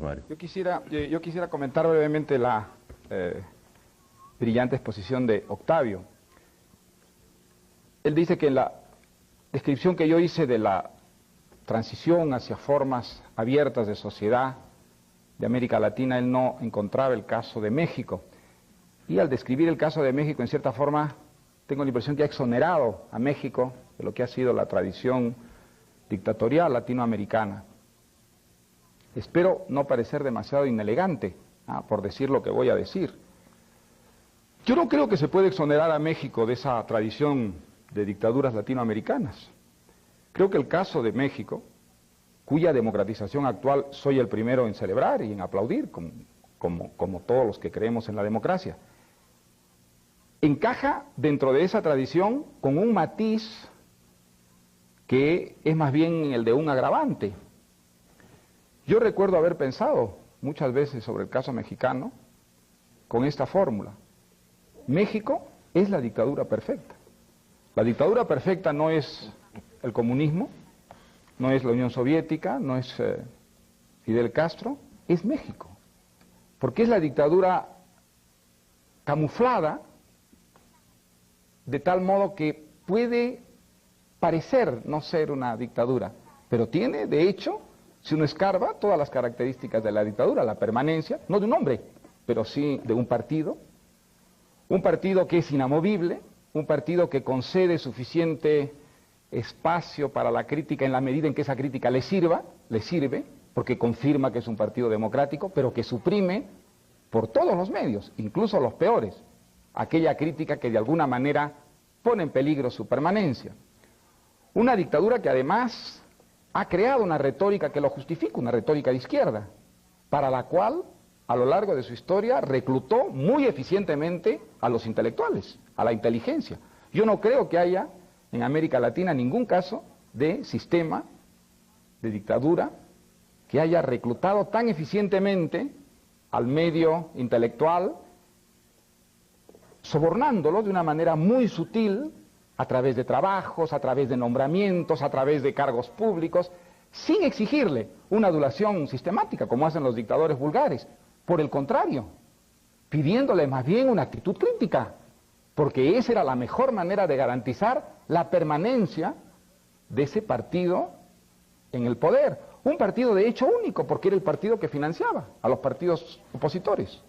Mario. Yo quisiera comentar brevemente la brillante exposición de Octavio. Él dice que en la descripción que yo hice de la transición hacia formas abiertas de sociedad de América Latina, él no encontraba el caso de México. Y al describir el caso de México, en cierta forma, tengo la impresión que ha exonerado a México de lo que ha sido la tradición dictatorial latinoamericana. Espero no parecer demasiado inelegante, por decir lo que voy a decir. Yo no creo que se puede exonerar a México de esa tradición de dictaduras latinoamericanas. Creo que el caso de México, cuya democratización actual soy el primero en celebrar y en aplaudir, como todos los que creemos en la democracia, encaja dentro de esa tradición con un matiz que es más bien el de un agravante. Yo recuerdo haber pensado muchas veces sobre el caso mexicano con esta fórmula: México es la dictadura perfecta. La dictadura perfecta no es el comunismo, no es la Unión Soviética, no es Fidel Castro, es México. Porque es la dictadura camuflada de tal modo que puede parecer no ser una dictadura, pero tiene, de hecho, si uno escarba, todas las características de la dictadura: la permanencia, no de un hombre, pero sí de un partido que es inamovible, un partido que concede suficiente espacio para la crítica en la medida en que esa crítica le sirve, porque confirma que es un partido democrático, pero que suprime por todos los medios, incluso los peores, aquella crítica que de alguna manera pone en peligro su permanencia. Una dictadura que además ha creado una retórica que lo justifica, una retórica de izquierda, para la cual a lo largo de su historia reclutó muy eficientemente a los intelectuales, a la inteligencia. Yo no creo que haya en América Latina ningún caso de sistema de dictadura que haya reclutado tan eficientemente al medio intelectual, sobornándolo de una manera muy sutil, a través de trabajos, a través de nombramientos, a través de cargos públicos, sin exigirle una adulación sistemática, como hacen los dictadores vulgares. Por el contrario, pidiéndole más bien una actitud crítica, porque esa era la mejor manera de garantizar la permanencia de ese partido en el poder. Un partido de hecho único, porque era el partido que financiaba a los partidos opositores.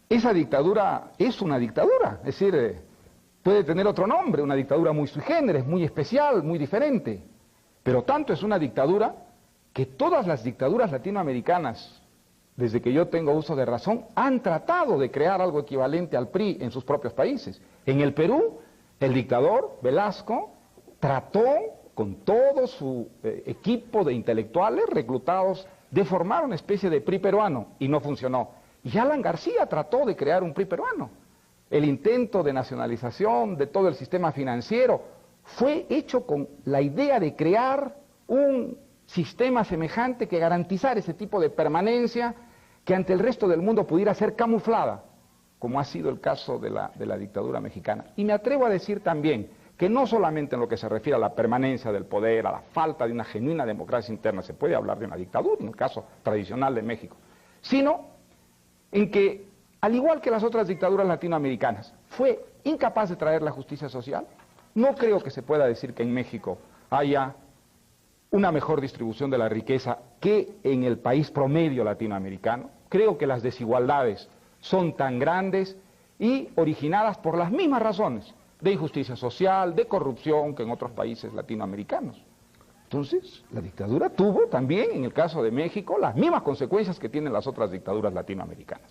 Esa dictadura es una dictadura, es decir, puede tener otro nombre, una dictadura muy sui generis, muy especial, muy diferente, pero tanto es una dictadura que todas las dictaduras latinoamericanas, desde que yo tengo uso de razón, han tratado de crear algo equivalente al PRI en sus propios países. En el Perú, el dictador Velasco trató con todo su equipo de intelectuales reclutados de formar una especie de PRI peruano, y no funcionó. Y Alan García trató de crear un PRI peruano. El intento de nacionalización de todo el sistema financiero fue hecho con la idea de crear un sistema semejante que garantizara ese tipo de permanencia que ante el resto del mundo pudiera ser camuflada, como ha sido el caso de la dictadura mexicana. Y me atrevo a decir también que no solamente en lo que se refiere a la permanencia del poder, a la falta de una genuina democracia interna, se puede hablar de una dictadura, en el caso tradicional de México, sino en que, al igual que las otras dictaduras latinoamericanas, fue incapaz de traer la justicia social. No creo que se pueda decir que en México haya una mejor distribución de la riqueza que en el país promedio latinoamericano. Creo que las desigualdades son tan grandes y originadas por las mismas razones de injusticia social, de corrupción, que en otros países latinoamericanos. Entonces, la dictadura tuvo también, en el caso de México, las mismas consecuencias que tienen las otras dictaduras latinoamericanas.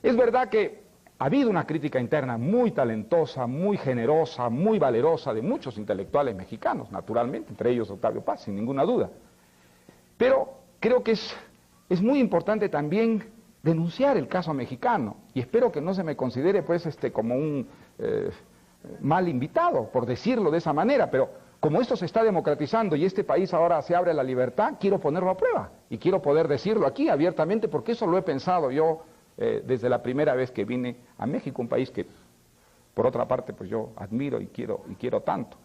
Es verdad que ha habido una crítica interna muy talentosa, muy generosa, muy valerosa de muchos intelectuales mexicanos, naturalmente, entre ellos Octavio Paz, sin ninguna duda. Pero creo que es muy importante también denunciar el caso mexicano, y espero que no se me considere pues como un mal invitado, por decirlo de esa manera, pero como esto se está democratizando y este país ahora se abre a la libertad, quiero ponerlo a prueba, y quiero poder decirlo aquí abiertamente, porque eso lo he pensado yo desde la primera vez que vine a México, un país que, por otra parte, pues yo admiro y quiero tanto.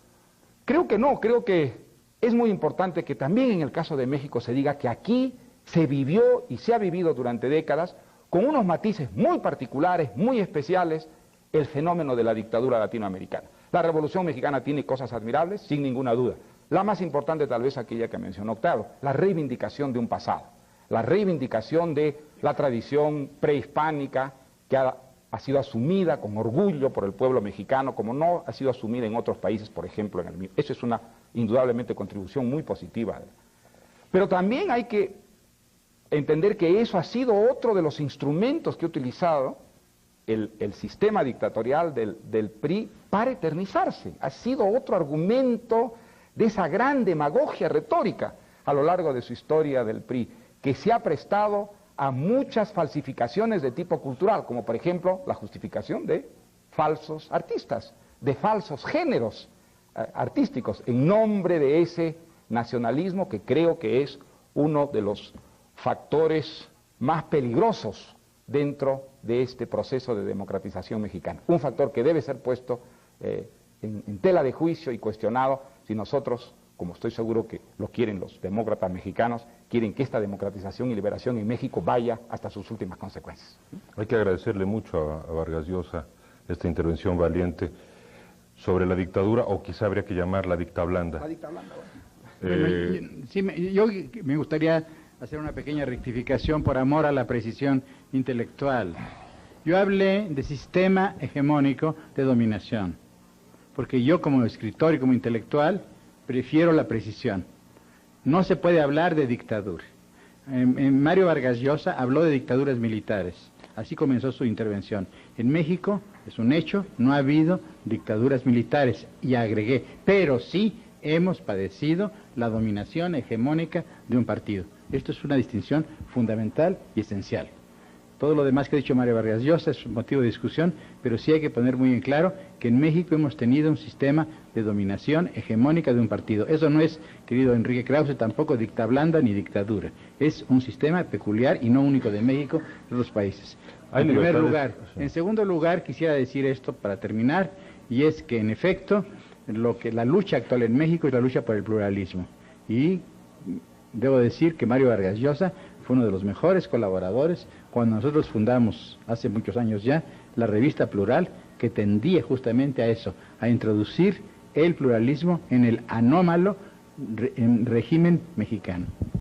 Creo que no, creo que es muy importante que también en el caso de México se diga que aquí se vivió y se ha vivido durante décadas con unos matices muy particulares, muy especiales, el fenómeno de la dictadura latinoamericana. La Revolución Mexicana tiene cosas admirables, sin ninguna duda. La más importante tal vez aquella que mencionó Octavio, la reivindicación de un pasado, la reivindicación de la tradición prehispánica que ha sido asumida con orgullo por el pueblo mexicano, como no ha sido asumida en otros países, por ejemplo en el mío. Eso es una indudablemente contribución muy positiva. Pero también hay que entender que eso ha sido otro de los instrumentos que ha utilizado el sistema dictatorial del PRI para eternizarse. Ha sido otro argumento de esa gran demagogia retórica a lo largo de su historia del PRI, que se ha prestado a muchas falsificaciones de tipo cultural, como por ejemplo la justificación de falsos artistas, de falsos géneros artísticos, en nombre de ese nacionalismo que creo que es uno de los factores más peligrosos dentro de este proceso de democratización mexicana. Un factor que debe ser puesto en tela de juicio y cuestionado si nosotros, como estoy seguro que lo quieren los demócratas mexicanos, quieren que esta democratización y liberación en México vaya hasta sus últimas consecuencias. Hay que agradecerle mucho a Vargas Llosa esta intervención valiente sobre la dictadura, o quizá habría que llamarla dictablanda. La dictablanda, yo me gustaría hacer una pequeña rectificación por amor a la precisión intelectual. Yo hablé de sistema hegemónico de dominación, porque yo como escritor y como intelectual prefiero la precisión. No se puede hablar de dictadura. Mario Vargas Llosa habló de dictaduras militares, así comenzó su intervención. En México, es un hecho, no ha habido dictaduras militares, y agregué, pero sí hemos padecido la dominación hegemónica de un partido. Esto es una distinción fundamental y esencial. Todo lo demás que ha dicho Mario Vargas Llosa es un motivo de discusión, pero sí hay que poner muy en claro que en México hemos tenido un sistema de dominación hegemónica de un partido. Eso no es, querido Enrique Krause, tampoco dictablanda ni dictadura. Es un sistema peculiar y no único de México, de otros países. En primer lugar. En segundo lugar, quisiera decir esto para terminar, y es que en efecto, la lucha actual en México es la lucha por el pluralismo. Y debo decir que Mario Vargas Llosa fue uno de los mejores colaboradores cuando nosotros fundamos, hace muchos años ya, la revista Plural, que tendía justamente a eso, a introducir el pluralismo en el anómalo régimen mexicano.